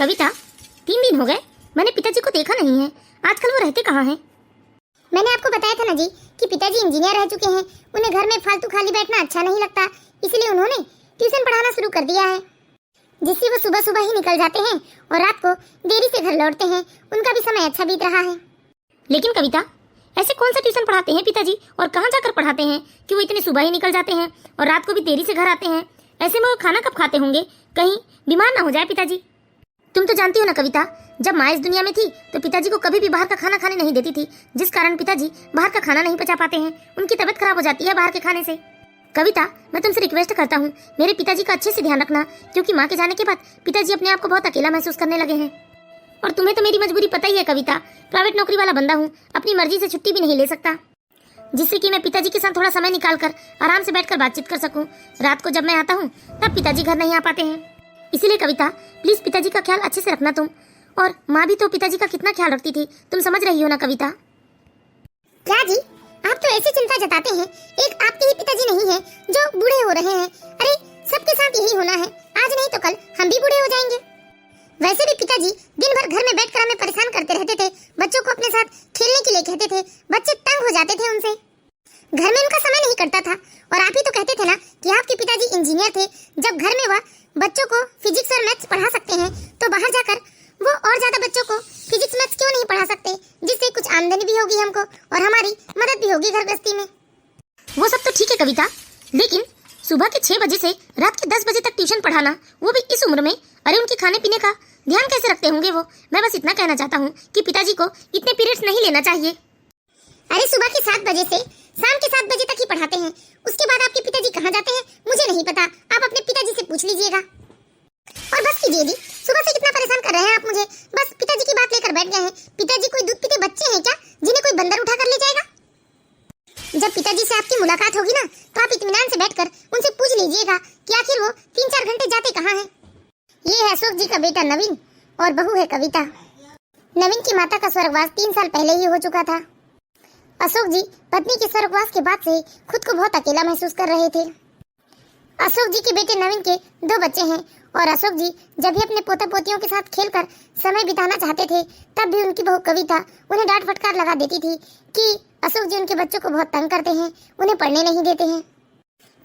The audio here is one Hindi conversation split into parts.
कविता, 3 दिन हो गए मैंने पिताजी को देखा नहीं है। आजकल वो रहते कहाँ हैं? मैंने आपको बताया था ना जी कि पिताजी इंजीनियर रह चुके हैं। उन्हें घर में फालतू खाली बैठना अच्छा नहीं लगता, इसलिए उन्होंने ट्यूशन पढ़ाना शुरू कर दिया है, जिससे वो सुबह सुबह ही निकल जाते हैं और रात को देरी से घर लौटते हैं। उनका भी समय अच्छा बीत रहा है। लेकिन कविता, ऐसे कौन सा ट्यूशन पढ़ाते हैं पिताजी और कहाँ जाकर पढ़ाते हैं कि वो इतने सुबह ही निकल जाते हैं और रात को भी देरी से घर आते हैं? ऐसे में वो खाना कब खाते होंगे? कहीं बीमार ना हो जाए पिताजी। तुम तो जानती हो ना कविता, जब माँ इस दुनिया में थी तो पिताजी को कभी भी बाहर का खाना खाने नहीं देती थी, जिस कारण पिताजी बाहर का खाना नहीं पचा पाते हैं। उनकी तबीयत खराब हो जाती है बाहर के खाने से। कविता, मैं तुमसे रिक्वेस्ट करता हूँ, मेरे पिताजी का अच्छे से ध्यान रखना, क्योंकि माँ के जाने के बाद पिताजी अपने आप को बहुत अकेला महसूस करने लगे हैं। और तुम्हें तो मेरी मजबूरी पता ही है कविता, प्राइवेट नौकरी वाला बंदा हूँ, अपनी मर्जी से छुट्टी भी नहीं ले सकता, जिससे कि मैं पिताजी के साथ थोड़ा समय निकालकर आराम से बैठकर बातचीत कर सकूं। रात को जब मैं आता हूं तब पिताजी घर नहीं आ पाते हैं। इसीलिए कविता, प्लीज पिताजी का ख्याल अच्छे से रखना तुम। और माँ भी तो पिताजी का कितना ख्याल रखती थी, तुम समझ रही हो ना कविता? क्या जी, आप तो ऐसी चिंता जताते हैं। एक आपके ही पिताजी नहीं है जो बूढ़े हो रहे हैं। अरे सबके साथ यही होना है, आज नहीं तो कल हम भी बूढ़े हो जाएंगे। वैसे भी पिताजी दिन भर घर में बैठकर हमें परेशान करते रहते थे, बच्चों को अपने साथ खेलने के लिए कहते थे, बच्चे तंग हो जाते थे उनसे, घर में उनका समय नहीं कटता था। और आप ही तो कहते थे ना कि आपके पिताजी इंजीनियर थे। जब घर में वह बच्चों को फिजिक्स और मैथ्स पढ़ा सकते हैं तो बाहर जाकर वो और ज्यादा बच्चों को फिजिक्स मैथ्स क्यों नहीं पढ़ा सकते, जिससे कुछ आमदनी भी होगी हमको और हमारी मदद भी होगी घर गृहस्थी में। वो सब तो ठीक है कविता, लेकिन सुबह के 6 बजे से रात के 10 बजे तक ट्यूशन पढ़ाना, वो भी इस उम्र में, अरे उनके खाने पीने का ध्यान कैसे रखते होंगे वो? मैं बस इतना कहना चाहता हूँ कि पिताजी को इतने पीरियड्स नहीं लेना चाहिए। अरे सुबह के 7 बजे से शाम के 7 बजे तक ही पढ़ाते हैं, उसके बाद आपके पिताजी कहाँ जाते हैं मुझे नहीं पता, आप अपने पिताजी से पूछ लीजिएगा। और बस कीजिए जी, सुबह से कितना परेशान कर रहे हैं आप मुझे, बस पिताजी की बात लेकर बैठ गए हैं। पिताजी कोई दूध पीते बच्चे हैं क्या जिन्हें कोई बंदर उठा कर ले जाएगा? जब पिताजी से आपकी मुलाकात होगी ना तो आप इत्मीनान से बैठकर उनसे पूछ लीजिएगा कि आखिर वो 3-4 घंटे जाते कहाँ हैं। ये है अशोक जी का बेटा नवीन और बहू है कविता। नवीन की माता का स्वर्गवास 3 साल पहले ही हो चुका था। अशोक जी पत्नी के स्वर्गवास के बाद से खुद को बहुत अकेला महसूस कर रहे थे। अशोक जी के बेटे नवीन के 2 बच्चे हैं और अशोक जी जब भी अपने पोता पोतियों के साथ खेलकर समय बिताना चाहते थे तब भी उनकी बहू कविता उन्हें डांट फटकार लगा देती थी कि अशोक जी उनके बच्चों को बहुत तंग करते हैं, उन्हें पढ़ने नहीं देते हैं।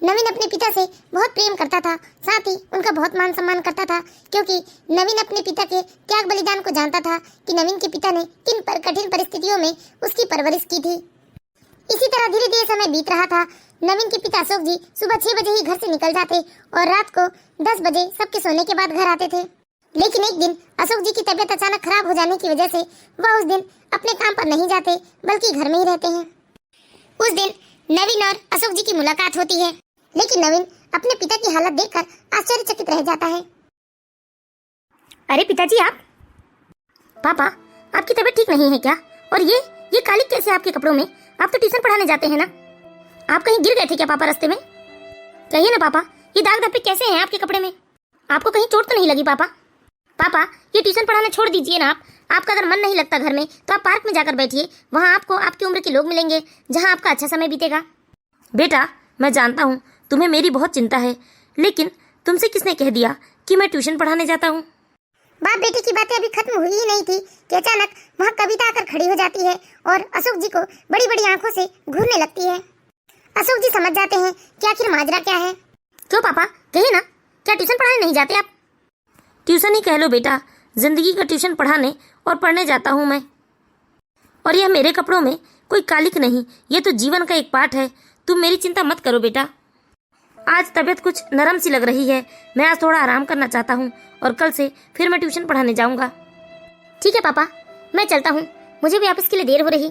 नवीन अपने पिता से बहुत प्रेम करता था, साथ ही उनका बहुत मान सम्मान करता था, क्योंकि नवीन अपने पिता के त्याग बलिदान को जानता था कि नवीन के पिता ने किन कठिन परिस्थितियों में उसकी परवरिश की थी। इसी तरह धीरे धीरे समय बीत रहा था। नवीन के पिता अशोक जी सुबह 6 बजे ही घर से निकल जाते और रात को 10 बजे सबके सोने के बाद घर आते थे। लेकिन एक दिन अशोक जी की तबीयत अचानक खराब हो जाने की वजह से वह उस दिन अपने काम पर नहीं जाते बल्कि घर में ही रहते हैं। उस दिन नवीन और अशोक जी की मुलाकात होती है, लेकिन नवीन अपने पिता की हालत देखकर आश्चर्यचकित रह जाता है। अरे पिताजी, आप? पापा, आपकी तबीयत ठीक नहीं है क्या? और ये काली कैसे आपके कपड़ों में? आप तो ट्यूशन पढ़ाने जाते हैं ना, आप कहीं गिर गए थे क्या पापा रास्ते में? कहिए ना पापा, ये दाग धब्बे कैसे हैं आपके कपड़े में? आपको कहीं चोट तो नहीं लगी पापा? पापा, ये ट्यूशन पढ़ाना छोड़ दीजिए ना आप। आपका अगर मन नहीं लगता घर में तो आप पार्क में जाकर बैठिए, वहाँ आपको आपकी उम्र के लोग मिलेंगे जहाँ आपका अच्छा समय बीतेगा। बेटा, मैं जानता हूँ तुम्हें मेरी बहुत चिंता है, लेकिन तुमसे किसने कह दिया कि मैं ट्यूशन पढ़ाने जाता हूँ? बाप बेटे की बातें अभी खत्म हुई ही नहीं थी कि अचानक वहाँ कविता आकर खड़ी हो जाती है और अशोक जी को बड़ी बड़ी आंखों से घूरने लगती है। अशोक जी समझ जाते हैं कि आखिर माजरा क्या है। क्यों पापा, कहिए ना, क्या ट्यूशन पढ़ाने नहीं जाते आप? ट्यूशन ही कह लो बेटा, जिंदगी का ट्यूशन पढ़ाने और पढ़ने जाता हूँ मैं। और यह मेरे कपड़ों में कोई कालिक नहीं, ये तो जीवन का एक पार्ट है। तुम मेरी चिंता मत करो बेटा। आज तबीयत कुछ नरम सी लग रही है, मैं आज थोड़ा आराम करना चाहता हूँ और कल से फिर मैं ट्यूशन पढ़ाने जाऊँगा। ठीक है पापा, मैं चलता हूँ, मुझे भी ऑफिस के लिए देर हो रही।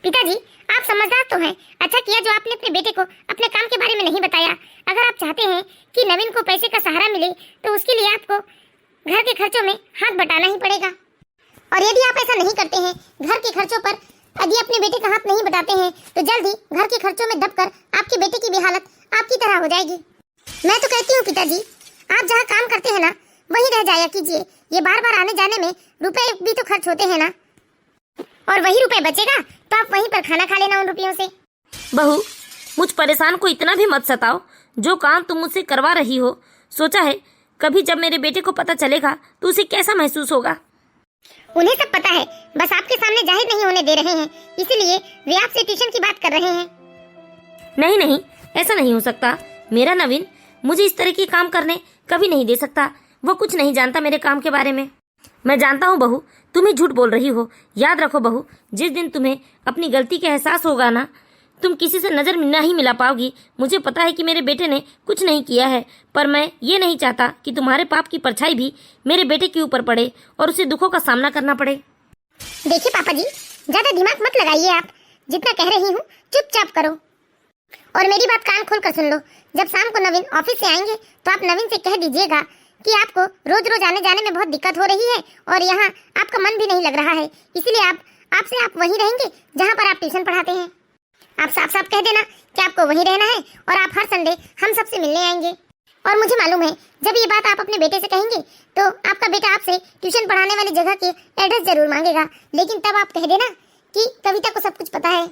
पिताजी, आप समझदार तो हैं, अच्छा किया जो आपने अपने बेटे को अपने काम के बारे में नहीं बताया। अगर आप चाहते हैं कि नवीन को पैसे का सहारा मिले तो उसके लिए आपको घर के खर्चों में हाथ बटाना ही पड़ेगा। और यदि आप ऐसा नहीं करते हैं, घर के खर्चों पर यदि अपने बेटे का हाथ नहीं बटाते हैं तो जल्द ही घर के खर्चों में दबकर आपके बेटे की भी हालत आपकी तरह हो जाएगी। मैं तो कहती हूँ पिताजी, आप जहाँ काम करते हैं ना वहीं रह जाया कीजिए। ये बार बार आने जाने में रुपए भी तो खर्च होते हैं ना, और वही रुपए बचेगा तो आप वहीं पर खाना खा लेना उन रुपयों से। बहू, मुझ परेशान को इतना भी मत सताओ। जो काम तुम मुझसे करवा रही हो, सोचा है कभी जब मेरे बेटे को पता चलेगा तो उसे कैसा महसूस होगा। उन्हें सब पता है, बस आपके सामने जाहिर नहीं होने दे रहे हैं, इसीलिए वे आपसे ट्यूशन की बात कर रहे हैं। नहीं नहीं, ऐसा नहीं हो सकता। मेरा नवीन मुझे इस तरह के काम करने कभी नहीं दे सकता। वो कुछ नहीं जानता मेरे काम के बारे में। मैं जानता हूँ बहू, तुम ही झूठ बोल रही हो। याद रखो बहू, जिस दिन तुम्हें अपनी गलती का एहसास होगा ना, तुम किसी से नजर नहीं मिला पाओगी। मुझे पता है कि मेरे बेटे ने कुछ नहीं किया है, पर मैं ये नहीं चाहता कि तुम्हारे पाप की परछाई भी मेरे बेटे के ऊपर पड़े और उसे दुखों का सामना करना पड़े। देखिए पापा जी, ज्यादा दिमाग मत लगाइए। आप जितना कह रही हूँ चुपचाप करो। और मेरी बात कान खोल कर सुन लो, जब शाम को नवीन ऑफिस से आएंगे तो आप नवीन से कह दीजिएगा कि आपको रोज रोज आने जाने में बहुत दिक्कत हो रही है और यहाँ आपका मन भी नहीं लग रहा है, इसलिए आप वहीं रहेंगे जहाँ पर आप ट्यूशन पढ़ाते हैं। आप साफ साफ कह देना कि आपको वहीं रहना है और आप हर संडे हम सबसे मिलने आएंगे। और मुझे मालूम है, जब ये बात आप अपने बेटे से कहेंगे तो आपका बेटा आपसे ट्यूशन पढ़ाने वाली जगह के एड्रेस जरूर मांगेगा, लेकिन तब आप कह देना कि कविता को सब कुछ पता है।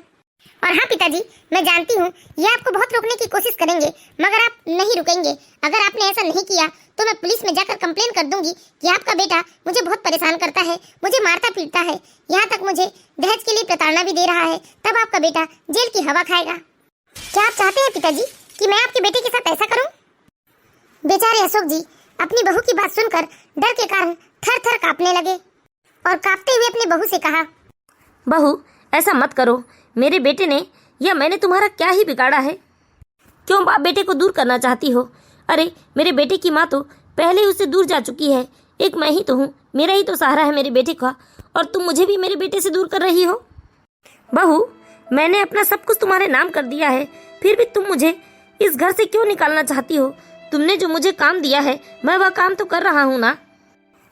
और हाँ पिताजी, मैं जानती हूँ ये आपको बहुत रोकने की कोशिश करेंगे, मगर आप नहीं रुकेंगे। अगर आपने ऐसा नहीं किया तो मैं पुलिस में जाकर कंप्लेन कर दूंगी कि आपका बेटा मुझे बहुत परेशान करता है, मुझे मारता पीटता है, यहाँ तक मुझे दहेज के लिए प्रताड़ना भी दे रहा है। तब आपका बेटा जेल की हवा खाएगा। क्या आप चाहते हैं पिताजी कि मैं आपके बेटे के साथ ऐसा करूं? बेचारे अशोक जी अपनी बहू की बात सुनकर डर के कारण थर थर कांपने लगे और कांपते हुए अपनी बहू से कहा, बहू ऐसा मत करो। मेरे बेटे ने या मैंने तुम्हारा क्या ही बिगाड़ा है? क्यों बाप बेटे को दूर करना चाहती हो? अरे मेरे बेटे की माँ तो पहले ही उससे दूर जा चुकी है। एक मैं ही तो हूँ, मेरा ही तो सहारा है मेरे बेटे का, और तुम मुझे भी मेरे बेटे से दूर कर रही हो। बहू मैंने अपना सब कुछ तुम्हारे नाम कर दिया है, फिर भी तुम मुझे इस घर से क्यों निकालना चाहती हो? तुमने जो मुझे काम दिया है मैं वह काम तो कर रहा हूँ ना,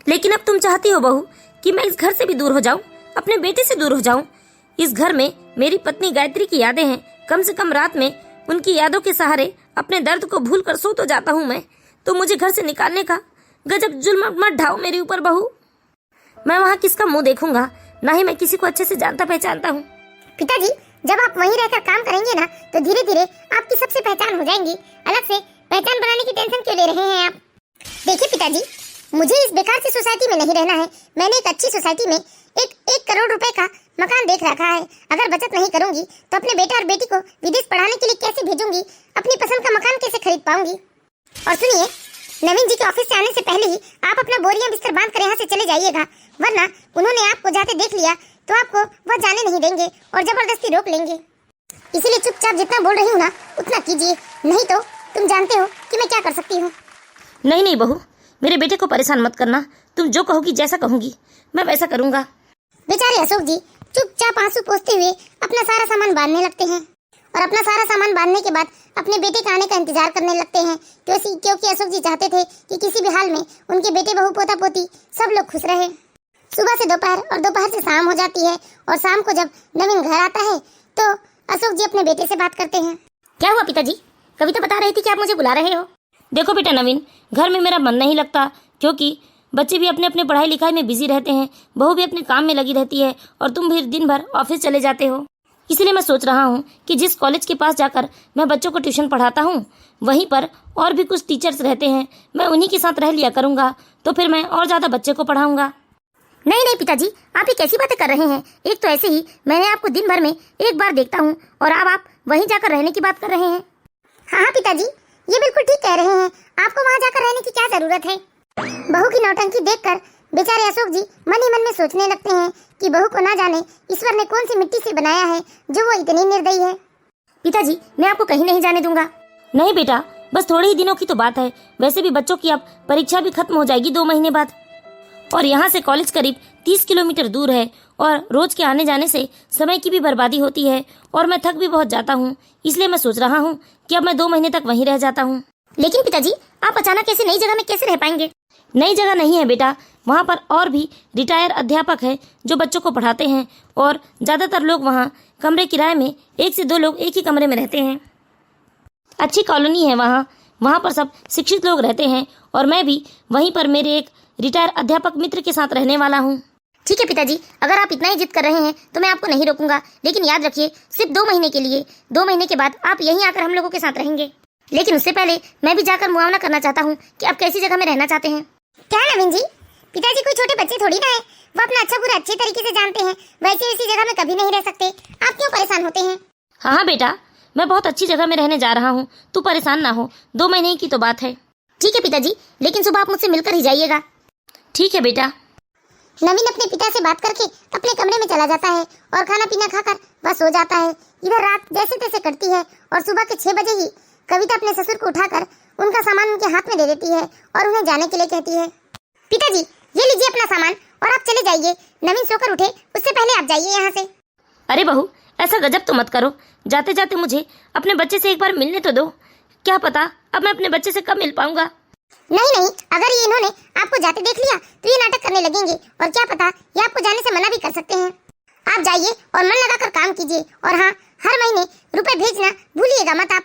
लेकिन अब तुम चाहती हो बहू कि मैं इस घर से भी दूर हो जाऊं, अपने बेटे से दूर हो जाऊं। इस घर में मेरी पत्नी गायत्री की यादें हैं, कम से कम रात में उनकी यादों के सहारे अपने दर्द को भूल कर सो तो जाता हूँ मैं। तो मुझे घर से निकालने का गजब जुल्म मत ढाओ मेरे ऊपर बहू। मैं वहाँ किसका मुंह देखूंगा? ना ही मैं किसी को अच्छे से जानता पहचानता हूँ। पिताजी जब आप वहीं रहकर काम करेंगे ना तो धीरे धीरे आपकी सबसे पहचान हो जाएंगी। अलग से पहचान बनाने की टेंशन क्यों ले रहे हैं आप? देखिए पिताजी, मुझे इस बेकार सी सोसाइटी में नहीं रहना है। मैंने एक अच्छी सोसाइटी में एक करोड़ रुपए का मकान देख रखा है। अगर बचत नहीं करूंगी तो अपने बेटे और बेटी को विदेश पढ़ाने के लिए कैसे भेजूंगी? अपनी पसंद का मकान कैसे खरीद पाऊंगी? और सुनिए, नवीन जी के ऑफिस से आने से पहले ही आप अपना बोरियां बिस्तर बांध कर यहाँ से चले जाइएगा, वरना उन्होंने आपको जाते देख लिया तो आपको वह जाने नहीं देंगे और जबरदस्ती रोक लेंगे। इसीलिए चुपचाप जितना बोल रही हूँ ना उतना कीजिए, नहीं तो तुम जानते हो कि मैं क्या कर सकती हूँ। नहीं नहीं बहू, मेरे बेटे को परेशान मत करना। तुम जो कहोगी, जैसा कहूंगी मैं वैसा करूंगा। बेचारे अशोक जी चुपचाप आंसू पोंछते हुए अपना सारा सामान बांधने लगते हैं और अपना सारा सामान बांधने के बाद अपने बेटे के आने का इंतजार करने लगते हैं, क्योंकि अशोक जी चाहते थे कि किसी भी हाल में उनके बेटे बहू पोता पोती सब लोग खुश रहे। सुबह से दोपहर और दोपहर से शाम हो जाती है और शाम को जब नवीन घर आता है तो अशोक जी अपने बेटे से बात करते हैं। क्या हुआ पिताजी? कविता बता रही थी कि आप मुझे बुला रहे हो। देखो बेटा नवीन, घर में मेरा मन नहीं लगता, क्योंकि बच्चे भी अपने अपने पढ़ाई लिखाई में बिजी रहते हैं, बहू भी अपने काम में लगी रहती है और तुम भी दिन भर ऑफिस चले जाते हो। इसलिए मैं सोच रहा हूँ कि जिस कॉलेज के पास जाकर मैं बच्चों को ट्यूशन पढ़ाता हूँ वहीं पर और भी कुछ टीचर्स रहते हैं, मैं उन्हीं के साथ रह लिया करूँगा, तो फिर मैं और ज़्यादा बच्चे को पढ़ाऊँगा। नहीं नहीं पिताजी, आप ये कैसी बातें कर रहे हैं? एक तो ऐसे ही मैंने आपको दिन भर में एक बार देखता हूँ और अब आप वहीं जाकर रहने की बात कर रहे हैं। हाँ पिताजी, ये बिल्कुल ठीक कह रहे हैं। आपको वहाँ जाकर रहने की क्या जरूरत है? बहू की नौटंकी देखकर बेचारे अशोक जी मन ही मन में सोचने लगते हैं कि बहू को ना जाने ईश्वर ने कौन सी मिट्टी से बनाया है जो वो इतनी निर्दयी है। पिताजी मैं आपको कहीं नहीं जाने दूंगा। नहीं बेटा, बस थोड़े ही दिनों की तो बात है। वैसे भी बच्चों की अब परीक्षा भी खत्म हो जाएगी 2 महीने बाद, और यहाँ से कॉलेज करीब 30 किलोमीटर दूर है और रोज के आने जाने से समय की भी बर्बादी होती है और मैं थक भी बहुत जाता हूँ। इसलिए मैं सोच रहा हूँ कि अब मैं 2 महीने तक वहीं रह जाता हूँ। लेकिन पिताजी आप अचानक ऐसे नई जगह में कैसे रह पाएंगे? नई जगह नहीं है बेटा, वहाँ पर और भी रिटायर अध्यापक हैं जो बच्चों को पढ़ाते हैं और ज़्यादातर लोग वहाँ कमरे किराए में 1 से 2 लोग एक ही कमरे में रहते हैं। अच्छी कॉलोनी है वहाँ पर सब शिक्षित लोग रहते हैं और मैं भी वहीं पर मेरे एक रिटायर अध्यापक मित्र के साथ रहने वाला हूँ। ठीक है पिताजी, अगर आप इतना ही जिद कर रहे हैं तो मैं आपको नहीं रोकूंगा, लेकिन याद रखिए सिर्फ 2 महीने के लिए। 2 महीने के बाद आप यहीं आकर हम लोगों के साथ रहेंगे। लेकिन उससे पहले मैं भी जाकर मुआवना करना चाहता हूँ कि आप कैसी जगह में रहना चाहते हैं। क्या नवीन जी, पिताजी कोई छोटे बच्चे थोड़ी ना है, वो अपना अच्छा बुरा अच्छे तरीके से जानते हैं। वैसी जगह में कभी नहीं रह सकते, आप क्यों परेशान होते हैं? हाँ हाँ बेटा, मैं बहुत अच्छी जगह में रहने जा रहा हूँ, तू परेशान ना हो, 2 महीने की तो बात है। ठीक है पिताजी, लेकिन सुबह आप मुझसे मिलकर ही जाइएगा। ठीक है बेटा। नवीन अपने पिता से बात करके अपने कमरे में चला जाता है और खाना पीना खाकर वह सो जाता है। इधर रात जैसे तैसे कटती है और सुबह के 6 बजे ही कविता अपने ससुर को उठाकर उनका सामान उनके हाथ में दे देती है और उन्हें जाने के लिए कहती है। पिताजी, ये लीजिए अपना सामान और आप चले जाइए। नवीन सोकर उठे उससे पहले आप जाइए यहाँ से। अरे बहू, ऐसा गजब तो मत करो, जाते जाते मुझे अपने बच्चे से एक बार मिलने तो दो। क्या पता अब मैं अपने बच्चे से कब मिल पाऊंगा। नहीं, अगर ये इन्होंने आपको जाते देख लिया तो ये नाटक करने लगेंगे और क्या पता ये आपको जाने से मना भी कर सकते हैं। आप जाइए और मन लगाकर काम कीजिए और हाँ, हर महीने रुपए भेजना भूलिएगा मत आप।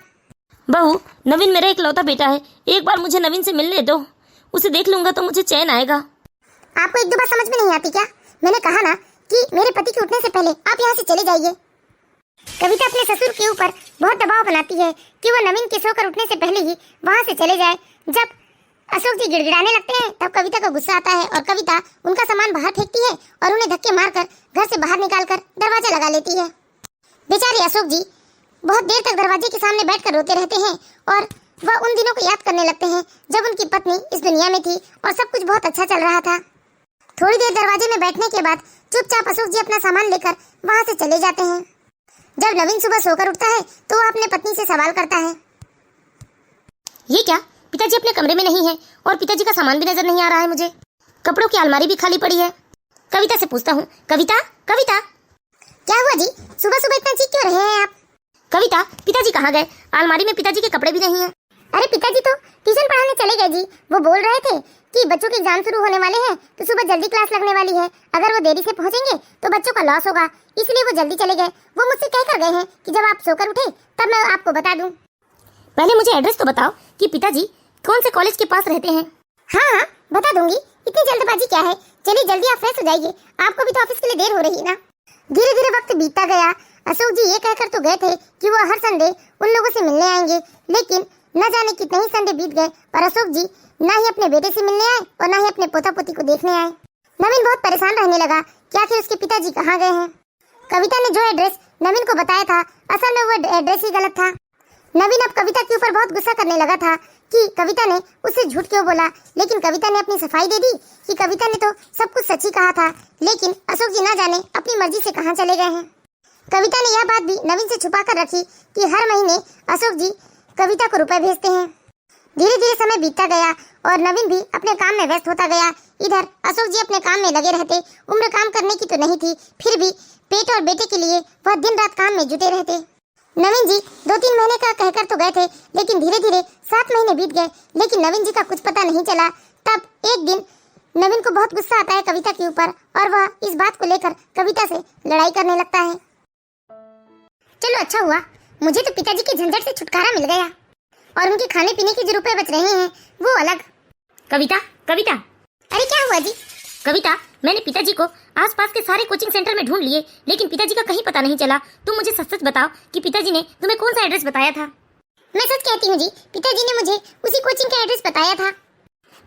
बहू, नवीन मेरा इकलौता बेटा है, एक बार मुझे नवीन से मिलने दो, उसे देख लूंगा तो मुझे चैन आएगा। आपको एक दो बात समझ में नहीं आती क्या? मैंने कहा ना कि मेरे पति के उठने से पहले आप यहाँ से चले जाइए। कविता अपने ससुर के ऊपर बहुत दबाव बनाती है कि वो नवीन के सोकर उठने से पहले ही वहाँ से चले जाए। जब अशोक जी गिड़गिड़ाने लगते हैं तब कविता को गुस्सा आता है और कविता उनका सामान बाहर फेंकती है और उन्हें धक्के मारकर घर से बाहर निकालकर दरवाजा लगा लेती है। बेचारे अशोक जी बहुत देर तक दरवाजे के सामने बैठकर रोते रहते हैं और वह उन दिनों को याद करने लगते हैं जब उनकी पत्नी इस दुनिया में थी और सब कुछ बहुत अच्छा चल रहा था। थोड़ी देर दरवाजे में बैठने के बाद चुपचाप अशोक जी अपना सामान लेकर वहाँ से चले जाते हैं। जब नवीन सुबह सोकर उठता है तो वह अपने पत्नी से सवाल करता है। ये क्या, पिताजी अपने कमरे में नहीं है और पिताजी का सामान भी नजर नहीं आ रहा है मुझे। कपड़ों की अलमारी भी खाली पड़ी है। कविता से पूछता हूँ, कविता कविता। क्या हुआ जी, सुबह सुबह इतना चीख क्यों रहे हैं आप? कविता, पिताजी कहाँ गए? अलमारी में पिताजी के कपड़े भी नहीं है। अरे पिताजी तो ट्यूशन पढ़ाने चले गए जी। वो बोल रहे थे कि बच्चों के एग्जाम शुरू होने वाले हैं तो सुबह जल्दी क्लास लगने वाली है, अगर वो देरी से पहुंचेंगे तो बच्चों का लॉस होगा, इसलिए वो जल्दी चले गए। वो मुझसे कह कर गए हैं कि जब आप सोकर उठे तब मैं आपको बता दूं। पहले मुझे एड्रेस तो बताओ कि पिताजी कौन से कॉलेज के पास रहते हैं। हाँ, बता दूंगी, इतनी जल्दबाजी क्या है। चलिए जल्दी आप फ्रेश हो जाइए, आपको भी तो ऑफिस के लिए देर हो रही है ना। धीरे धीरे वक्त बीतता गया। अशोक जी ये कहकर तो गए थे कि वो हर संडे उन लोगों से मिलने आएंगे, लेकिन न जाने कितने ही संडे बीत गए पर अशोक जी न ही अपने बेटे से मिलने आए और न ही अपने पोता पोती को देखने आए। नवीन बहुत परेशान रहने लगा कि आखिर उसके पिताजी कहाँ गए हैं। कविता ने जो एड्रेस नवीन को बताया था असल में वो एड्रेस ही गलत था। नवीन अब कविता के ऊपर बहुत गुस्सा करने लगा था कि कविता ने उससे झूठ क्यों बोला, लेकिन कविता ने अपनी सफाई दे दी कि कविता ने तो सब कुछ सच ही कहा था, लेकिन अशोक जी ना जाने अपनी मर्जी से कहाँ चले गए हैं। कविता ने यह बात भी नवीन से छुपा कर रखी कि हर महीने अशोक जी कविता को रुपए भेजते हैं। धीरे धीरे समय बीतता गया और नवीन भी अपने काम में व्यस्त होता गया। इधर अशोक जी अपने काम में लगे रहते। उम्र काम करने की तो नहीं थी, फिर भी पेट और बेटे के लिए वह दिन रात काम में जुटे रहते। नवीन जी 2-3 महीने का कहकर तो गए थे, लेकिन धीरे धीरे 7 महीने बीत गए, लेकिन नवीन जी का कुछ पता नहीं चला। तब एक दिन नवीन को बहुत गुस्सा आता है कविता के ऊपर और वह इस बात को लेकर कविता से लड़ाई करने लगता है। चलो अच्छा हुआ, मुझे तो पिताजी के झंझट से छुटकारा मिल गया और उनके खाने पीने के जो रुपए बच रहे हैं वो अलग। कविता कविता। अरे क्या हुआ जी? कविता, मैंने पिताजी को आसपास के सारे कोचिंग सेंटर में ढूंढ लिए, लेकिन पिताजी का कहीं पता नहीं चला। तुम मुझे सच सच बताओ कि पिताजी ने तुम्हें कौन सा एड्रेस बताया था। मैं सच कहती हूँ जी, पिताजी ने मुझे उसी कोचिंग का एड्रेस बताया था।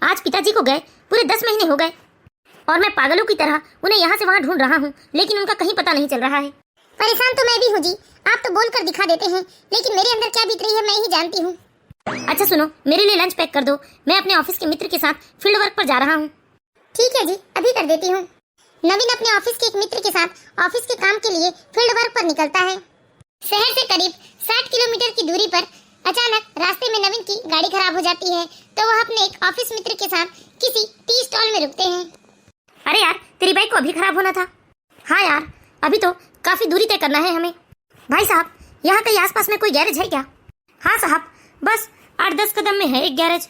आज पिताजी को गए पूरे 10 महीने हो गए और मैं पागलों की तरह उन्हें यहाँ से वहाँ ढूंढ रहा हूँ, लेकिन उनका कहीं पता नहीं चल रहा है। परेशान तो मैं भी हूँ जी, आप तो बोलकर दिखा देते हैं, लेकिन मेरे अंदर क्या बीत रही है मैं ही जानती हूँ। अच्छा सुनो, मेरे लिए लंच पैक कर दो, मैं अपने ऑफिस के मित्र के साथ फील्ड वर्क पर जा रहा हूँ। ठीक है जी, अभी कर देती हूँ। नवीन अपने ऑफिस के एक मित्र के साथ ऑफिस के काम के लिए फील्ड वर्क पर निकलता है। शहर से करीब 60 किलोमीटर की दूरी पर अचानक रास्ते में नवीन की गाड़ी खराब हो जाती है, तो वह अपने एक ऑफिस मित्र के साथ किसी टी स्टॉल में रुकते हैं। अरे यार, तेरी बाइक को अभी खराब होना था। हाँ यार, अभी तो काफी दूरी तय करना है हमें। भाई साहब, यहाँ कहीं आसपास में कोई गैरेज है क्या? हाँ साहब, बस 8-10 कदम में है एक गैरेज।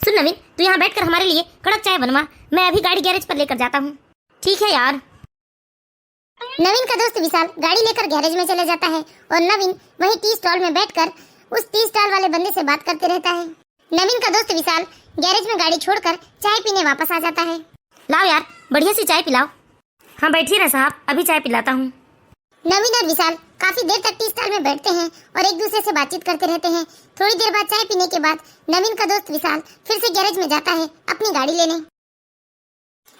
सुन नवीन, तू यहाँ बैठकर हमारे लिए कड़क चाय बनवा, मैं अभी गाड़ी गैरेज पर लेकर जाता हूँ। ठीक है यार। नवीन का दोस्त विशाल गाड़ी लेकर गैरेज में चले जाता है और नवीन वहीं टी स्टॉल में बैठकर उस टी स्टॉल वाले बंदे से बात करते रहता है। नवीन का दोस्त विशाल गैरेज में गाड़ी छोड़कर चाय पीने वापस आ जाता है। लाओ यार, बढ़िया सी चाय पिलाओ। हाँ बैठिए ना साहब, अभी चाय पिलाता हूँ। नवीन और विशाल काफी देर तक टी स्टॉल में बैठते हैं और एक दूसरे से बातचीत करते रहते हैं। थोड़ी देर बाद चाय पीने के बाद नवीन का दोस्त विशाल फिर से गैरेज में जाता है अपनी गाड़ी लेने।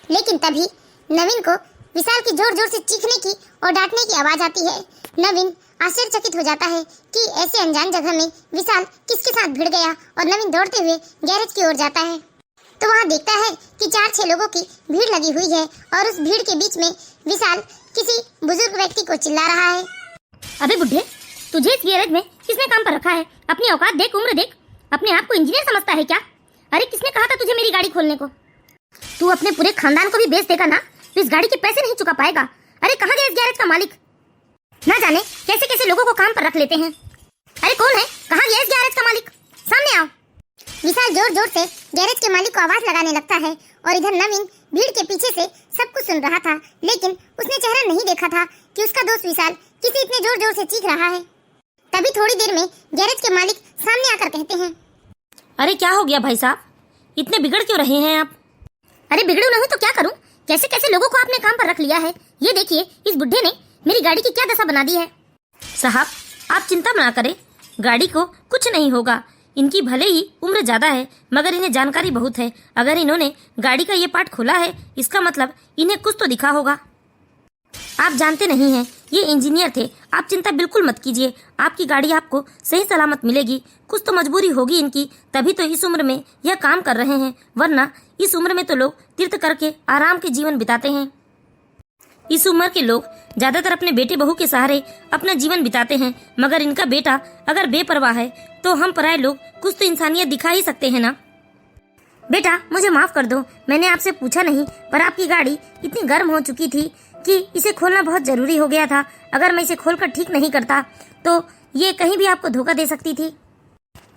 लेकिन तभी नवीन को विशाल की जोर जोर से चीखने की और डांटने की आवाज आती है। नवीन आश्चर्यचकित हो जाता है कि ऐसे अनजान जगह में विशाल किसके साथ भिड़ गया और नवीन दौड़ते हुए गैरेज की ओर जाता है तो वहाँ देखता है कि 4-6 लोगों की भीड़ लगी हुई है और उस भीड़ के बीच में विशाल किसी बुजुर्ग व्यक्ति को चिल्ला रहा है। अबे बुढ़े, तुझे इस गैरेज में किसने काम पर रखा है? अपनी औकात देख, उम्र देख। अपने आप को इंजीनियर समझता है क्या? अरे किसने कहा था तुझे मेरी गाड़ी खोलने को? तू अपने पूरे खानदान को भी बेच देगा ना तो इस गाड़ी के पैसे नहीं चुका पाएगा। अरे कहाँ गया इस गैरेज का मालिक? ना जाने कैसे कैसे लोगों को काम पर रख लेते हैं। अरे कौन है? कहाँ गया इस गैरेज का मालिक? सामने आओ। विशाल जोर जोर से गैरेज के मालिक को आवाज लगाने लगता है और इधर नवीन भीड़ के पीछे से सब कुछ सुन रहा था, लेकिन उसने चेहरा नहीं देखा था कि उसका दोस्त विशाल किसी इतने जोर जोर से चीख रहा है। तभी थोड़ी देर में गैरेज के मालिक सामने आकर कहते हैं, अरे क्या हो गया भाई साहब, इतने बिगड़ क्यों रहे हैं आप? अरे बिगड़ू नहीं तो क्या करूं? कैसे कैसे लोगों को आपने काम पर रख लिया है। ये देखिए, इस बुढ़े ने मेरी गाड़ी की क्या दशा बना दी है। साहब आप चिंता ना करें, गाड़ी को कुछ नहीं होगा। इनकी भले ही उम्र ज्यादा है मगर इन्हें जानकारी बहुत है। अगर इन्होंने गाड़ी का ये पार्ट खोला है इसका मतलब इन्हें कुछ तो दिखा होगा। आप जानते नहीं हैं, ये इंजीनियर थे। आप चिंता बिल्कुल मत कीजिए, आपकी गाड़ी आपको सही सलामत मिलेगी। कुछ तो मजबूरी होगी इनकी, तभी तो इस उम्र में यह काम कर रहे हैं, वरना इस उम्र में तो लोग तीर्थ करके आराम के जीवन बिताते हैं। इस उम्र के लोग ज्यादातर अपने बेटे बहू के सहारे अपना जीवन बिताते हैं, मगर इनका बेटा अगर बेपरवाह है तो हम पराये लोग कुछ तो इंसानियत दिखा ही सकते हैं ना। बेटा मुझे माफ कर दो, मैंने आपसे पूछा नहीं, पर आपकी गाड़ी इतनी गर्म हो चुकी थी कि इसे खोलना बहुत जरूरी हो गया था। अगर मैं इसे खोलकर ठीक नहीं करता तो ये कहीं भी आपको धोखा दे सकती थी।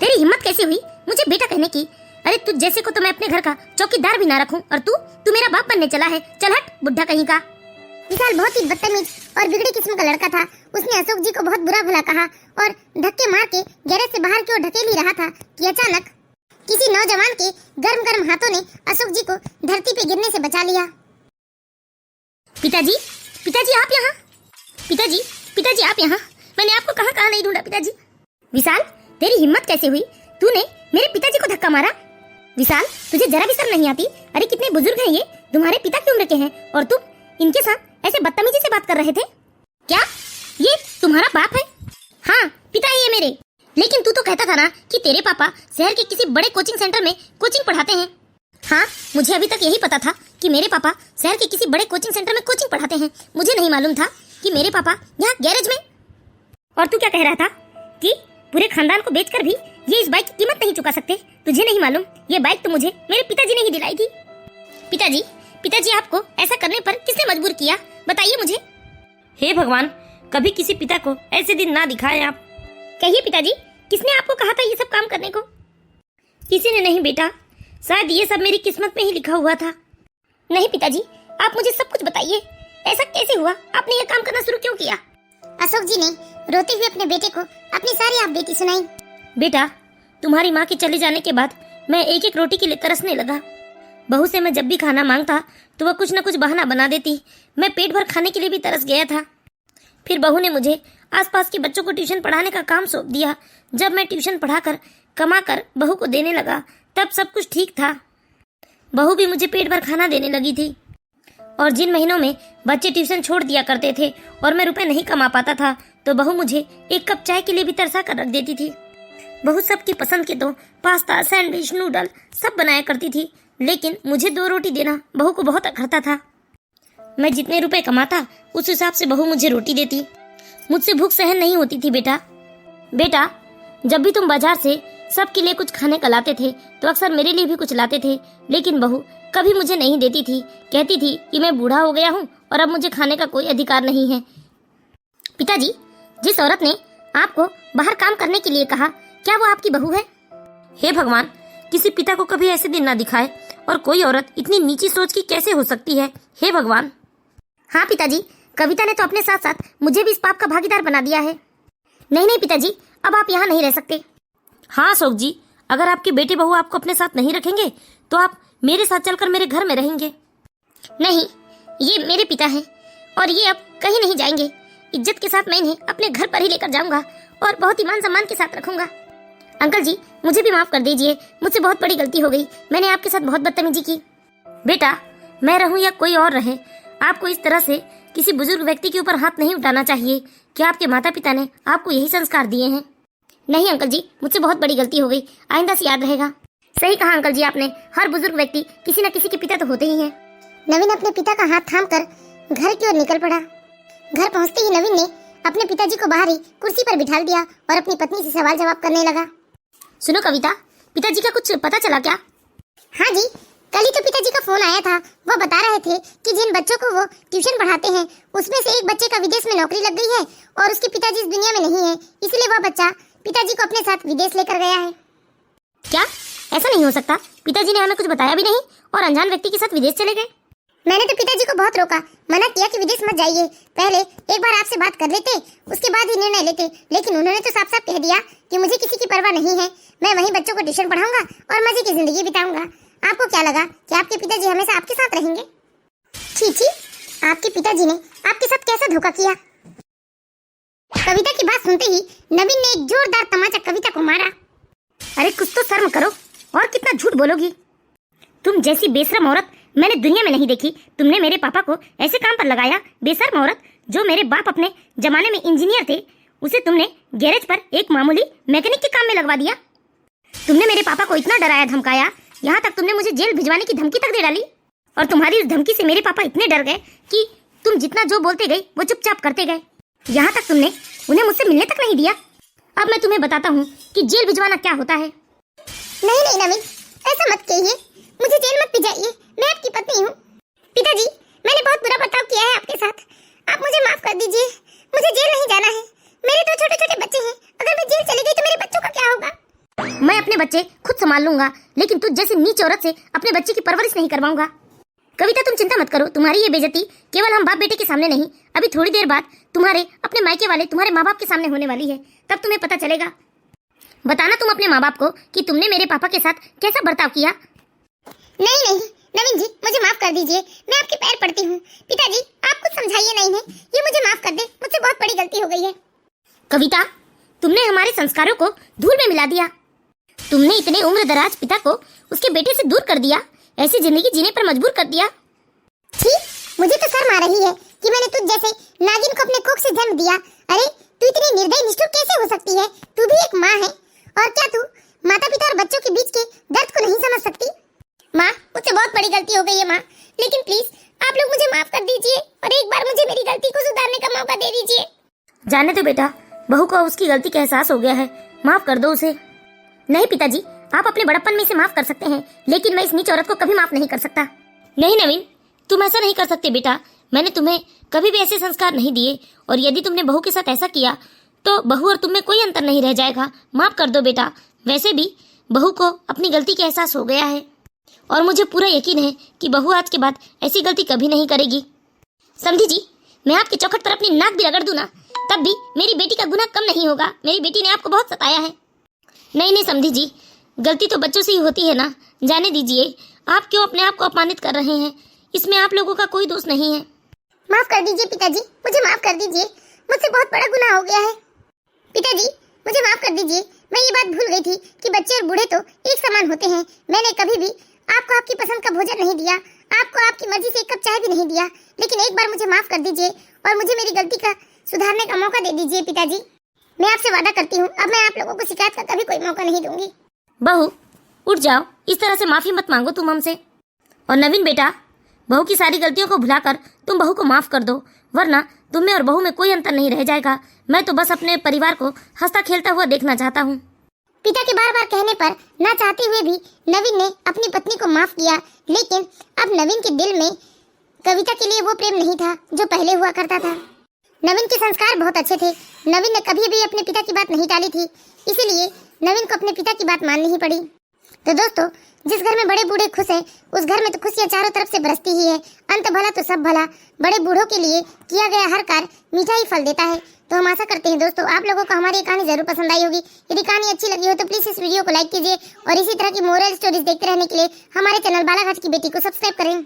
तेरी हिम्मत कैसे हुई मुझे बेटा कहने की? अरे तुझ जैसे को तो मैं अपने घर का चौकीदार भी ना रखूं और तू मेरा बाप बनने चला है। चल हट बुढ़ा कहीं का। विशाल बहुत ही बदतमीज और बिगड़ी किस्म का लड़का था। उसने अशोक जी को बहुत बुरा भला कहा और धक्के मार के गैरेज से बाहर की ओर ढकेल ही रहा था कि अचानक किसी नौजवान के गर्म गर्म हाथों ने अशोक जी को धरती पे गिरने से बचा लिया। पिताजी, पिताजी आप यहाँ? पिताजी, पिताजी आप यहाँ? मैंने आपको कहाँ कहाँ नहीं ढूंढा पिताजी। विशाल तेरी हिम्मत कैसे हुई? तूने मेरे पिताजी को धक्का मारा? विशाल तुझे जरा भी शर्म नहीं आती? अरे कितने बुजुर्ग हैं ये, तुम्हारे पिता की उम्र के हैं और तुम इनके साथ ऐसे बदतमीजी से बात कर रहे थे क्या? ये तुम्हारा बाप है? हाँ पिता ही है मेरे। लेकिन तू तो कहता था ना कि तेरे पापा शहर के किसी बड़े कोचिंग सेंटर में कोचिंग पढ़ाते हैं। हाँ मुझे अभी तक यही पता था कि मेरे पापा शहर के किसी बड़े कोचिंग सेंटर में कोचिंग पढ़ाते हैं। मुझे नहीं मालूम था कि मेरे पापा यहाँ गैरेज में। और तू क्या कह रहा था कि पूरे खानदान को बेचकर भी ये इस बाइक की कीमत नहीं चुका सकते? तुझे नहीं मालूम ये बाइक तो मुझे मेरे पिताजी ने ही दिलाई थी। पिताजी, पिताजी आपको ऐसा करने पर किसने मजबूर किया? बताइए मुझे। हे भगवान, कभी किसी पिता को ऐसे दिन ना दिखाए आप। कहिए पिताजी, किसने आपको कहा था ये सब काम करने को? किसी ने नहीं बेटा, शायद ये सब मेरी किस्मत में ही लिखा हुआ था। नहीं पिताजी, आप मुझे सब कुछ बताइए। ऐसा कैसे हुआ? आपने ये काम करना शुरू क्यों किया? अशोक जी ने रोते हुए अपने बेटे को अपनी सारी आप बीती सुनाई। बेटा, तुम्हारी माँ के चले जाने के बाद मैं एक एक रोटी के लिए तरसने लगा। बहू से मैं जब भी खाना मांगता तो वह कुछ न कुछ बहाना बना देती। मैं पेट भर खाने के लिए भी तरस गया था। फिर बहू ने मुझे आसपास के बच्चों को ट्यूशन पढ़ाने का काम सौंप दिया। जब मैं ट्यूशन पढ़ाकर कमाकर बहू को देने लगा तब सब कुछ ठीक था। बहू भी मुझे पेट भर खाना देने लगी थी। और जिन महीनों में बच्चे ट्यूशन छोड़ दिया करते थे और मैं रुपए नहीं कमा पाता था तो बहू मुझे एक कप चाय के लिए भी तरसा कर रख देती थी। बहू सबकी पसंद के तो पास्ता, सैंडविच, नूडल सब बनाया करती थी, लेकिन मुझे 2 रोटी देना बहू को बहुत अखरता था। मैं जितने रुपए कमाता उस हिसाब से बहू मुझे रोटी देती। मुझसे भूख सहन नहीं होती थी। बेटा, जब भी तुम बाजार से सबके लिए कुछ खाने का लाते थे तो अक्सर मेरे लिए भी कुछ लाते थे, लेकिन बहू कभी मुझे नहीं देती थी। कहती थी कि मैं बूढ़ा हो गया हूँ और अब मुझे खाने का कोई अधिकार नहीं है। पिताजी, जिस औरत ने आपको बाहर काम करने के लिए कहा, क्या वो आपकी बहू है? हे भगवान, किसी पिता को कभी ऐसे दिन ना दिखाए। और कोई औरत इतनी नीची सोच की कैसे हो सकती है? हे भगवान। हाँ पिताजी, कविता ने तो अपने साथ साथ मुझे भी इस पाप का भागीदार बना दिया है। नहीं पिताजी, अब आप यहाँ नहीं रह सकते। हाँ अशोक जी, अगर आपके बेटे बहू आपको अपने साथ नहीं रखेंगे तो आप मेरे साथ चलकर मेरे घर में रहेंगे। नहीं, ये मेरे पिता हैं और ये अब कहीं नहीं जाएंगे। इज्जत के साथ मैं इन्हें अपने घर पर ही लेकर जाऊंगा और बहुत ही मान सम्मान के साथ रखूंगा। अंकल जी, मुझे भी माफ कर दीजिए, मुझसे बहुत बड़ी गलती हो गई, मैंने आपके साथ बहुत बदतमीजी की। बेटा, मैं रहूं या कोई और रहे, आपको इस तरह से किसी बुजुर्ग व्यक्ति के ऊपर हाथ नहीं उठाना चाहिए। क्या आपके माता पिता ने आपको यही संस्कार दिए हैं? नहीं अंकल जी, मुझसे बहुत बड़ी गलती हो गई, आइंदा से याद रहेगा। सही कहा अंकल जी आपने, हर बुजुर्ग व्यक्ति किसी न किसी के पिता तो होते ही हैं। नवीन अपने पिता का हाथ थामकर घर की ओर निकल पड़ा। घर पहुंचते ही नवीन ने अपने पिताजी को बाहर ही कुर्सी पर बिठा दिया और अपनी पत्नी से सवाल जवाब करने लगा। सुनो कविता, पिताजी का कुछ पता चला क्या? हाँ जी, कल ही तो पिताजी का फोन आया था। वो बता रहे थे कि जिन बच्चों को वो ट्यूशन पढ़ाते हैं उसमें से एक बच्चे का विदेश में नौकरी लग गई है और उसके पिताजी इस दुनिया में नहीं है, इसलिए वह बच्चा पिताजी को अपने साथ विदेश लेकर गया है। क्या? ऐसा नहीं हो सकता, पिताजी ने हमें कुछ बताया भी नहीं और अनजान व्यक्ति के साथ विदेश चले गए। मैंने तो पिताजी को बहुत रोका, मना किया कि विदेश मत जाइए, पहले एक बार आपसे बात कर लेते, उसके बाद ही निर्णय लेते, लेकिन उन्होंने तो साफ साफ कह दिया कि मुझे किसी की परवाह नहीं है, मैं वहीं बच्चों को ट्यूशन पढ़ाऊंगा और मजे की जिंदगी बिताऊंगा। आपको क्या लगा कि आपके पिताजी हमेशा आपके साथ रहेंगे? छी छी, आपके पिताजी ने आपके साथ कैसा धोखा किया? कविता की बात सुनते ही नवीन ने एक जोरदार तमाचा कविता को मारा। अरे कुछ तो शर्म करो, और कितना झूठ बोलोगी? तुम जैसी बेशरम औरत मैंने दुनिया में नहीं देखी। तुमने मेरे पापा को ऐसे काम पर लगाया, बेशर्म औरत। जो मेरे बाप अपने जमाने में इंजीनियर थे, उसे तुमने गैरेज पर एक मामूली मैकेनिक के काम में लगवा दिया। तुमने मेरे पापा को इतना डराया धमकाया, यहाँ तक तुमने मुझे जेल भिजवाने की धमकी तक दे डाली। और तुम्हारी उस धमकी से मेरे पापा इतने डर गए कि तुम जितना जो बोलते गए वो चुपचाप करते गए। यहाँ तक तुमने उन्हें मुझसे मिलने तक नहीं दिया। अब मैं तुम्हें बताता हूँ कि जेल भिजवाना क्या होता है। नहीं नहीं नवीन, ऐसा मत कहिए, मुझे जेल मत भिजाइए, मैं आपकी पत्नी हूँ। पिताजी, मैंने बहुत बुरा बर्ताव किया है आपके साथ, आप मुझे माफ कर दीजिए, मुझे जेल नहीं जाना है। मेरे दो छोटे छोटे बच्चे हैं, अगर मैं जेल चली गई तो मेरे बच्चों का क्या होगा? मैं अपने बच्चे खुद संभाल लूंगा, लेकिन तुझ जैसे नीच औरत से अपने बच्चे की परवरिश नहीं करवाऊंगा। कविता, तुम चिंता मत करो, तुम्हारी ये बेइज्जती केवल हम बाप बेटे के सामने नहीं, अभी थोड़ी देर बाद तुम्हारे अपने मायके वाले तुम्हारे माँ बाप के सामने होने वाली है। तब तुम्हें पता चलेगा। बताना तुम अपने माँ बाप को कि तुमने मेरे पापा के साथ कैसा बर्ताव किया। नहीं नहीं नवीन जी, मुझे माफ कर दीजिए, मैं आपके पैर पड़ती हूँ। पिताजी, आप कुछ समझाइए ना इन्हें, ये मुझे माफ कर दे, मुझसे बहुत बड़ी गलती हो गई है। कविता, तुमने हमारे संस्कारों को धूल में मिला दिया। तुमने इतने उम्र दराज पिता को उसके बेटे से दूर कर दिया, ऐसी जिंदगी जीने पर मजबूर कर दिया। ठीक, मुझे तो शर्म आ रही है कि मैंने तुझ जैसे नागिन को अपने कोख से जन्म दिया। अरे तू इतनी निर्दयी निष्ठुर कैसे हो सकती है? तू भी एक माँ है, और क्या तू माता पिता और बच्चों के बीच के दर्द को नहीं समझ सकती? माँ, मुझसे बहुत बड़ी गलती हो गई है माँ, लेकिन प्लीज आप लोग मुझे माफ कर दीजिए और एक बार मुझे मेरी गलती को सुधारने का मौका दे दीजिए। जाने दो बेटा, बहू को उसकी गलती का एहसास हो गया है, माफ कर दो उसे। नहीं पिताजी, आप अपने बड़प्पन में इसे माफ कर सकते हैं, लेकिन मैं इस नीच औरत को कभी माफ नहीं कर सकता। नहीं नवीन, तुम ऐसा नहीं कर सकते बेटा, मैंने तुम्हें कभी भी ऐसे संस्कार नहीं दिए, और यदि तुमने बहू के साथ ऐसा किया तो बहू और तुम में कोई अंतर नहीं रह जाएगा। माफ कर दो बेटा। वैसे भी बहू को अपनी गलती का एहसास हो गया है, और मुझे पूरा यकीन है कि बहू आज के बाद ऐसी गलती कभी नहीं करेगी। समझी जी, मैं आपके चौखट पर अपनी नाक भी रगड़ दूं ना, तब भी मेरी बेटी का गुनाह कम नहीं होगा। मेरी बेटी ने आपको बहुत सताया है। नहीं समझी जी, गलती तो बच्चों से ही होती है ना, जाने दीजिए। आप क्यों अपने आप को अपमानित कर रहे हैं? इसमें आप लोगों का कोई दोष नहीं है। माफ कर दीजिए पिताजी, मुझे माफ कर दीजिए, मुझसे बहुत बड़ा गुनाह हो गया है। पिताजी, मुझे माफ कर दीजिए, मैं ये बात भूल गई थी कि बच्चे और बूढ़े तो एक समान होते हैं। मैंने कभी भी आपको आपकी पसंद का भोजन नहीं दिया, आपको आपकी मर्जी से एक कप चाय भी नहीं दिया, लेकिन एक बार मुझे माफ कर दीजिए और मुझे मेरी गलती का सुधारने का मौका दे दीजिए। पिताजी, मैं आपसे वादा करती हूँ, अब मैं आप लोगों को शिकायत का कभी कोई मौका नहीं दूंगी। बहू उठ जाओ, इस तरह से माफी मत मांगो तुम हमसे। और नवीन बेटा, बहू की सारी गलतियों को भुलाकर तुम बहू को माफ कर दो, वरना तुम में और बहू में कोई अंतर नहीं रह जाएगा। मैं तो बस अपने परिवार को हंसता खेलता हुआ देखना चाहता हूँ। पिता के बार बार कहने पर ना चाहते हुए भी नवीन ने अपनी पत्नी को माफ किया, लेकिन अब नवीन के दिल में कविता के लिए वो प्रेम नहीं था जो पहले हुआ करता था। नवीन के संस्कार बहुत अच्छे थे, नवीन ने कभी भी अपने पिता की बात नहीं टाली थी, इसीलिए नवीन को अपने पिता की बात माननी ही पड़ी। तो दोस्तों, जिस घर में बड़े बूढ़े खुश हैं, उस घर में तो खुशियां चारों तरफ से बरसती ही है। अंत भला तो सब भला। बड़े बूढ़ों के लिए किया गया हर कार्य मीठा ही फल देता है। तो हम आशा करते हैं दोस्तों, आप लोगों को हमारी ये कहानी जरूर पसंद आई होगी। यदि कहानी अच्छी लगी हो तो प्लीज इस वीडियो को लाइक कीजिए और इसी तरह की मोरल स्टोरीज देखते रहने के लिए हमारे चैनल बालाघाट की बेटी को सब्सक्राइब करें।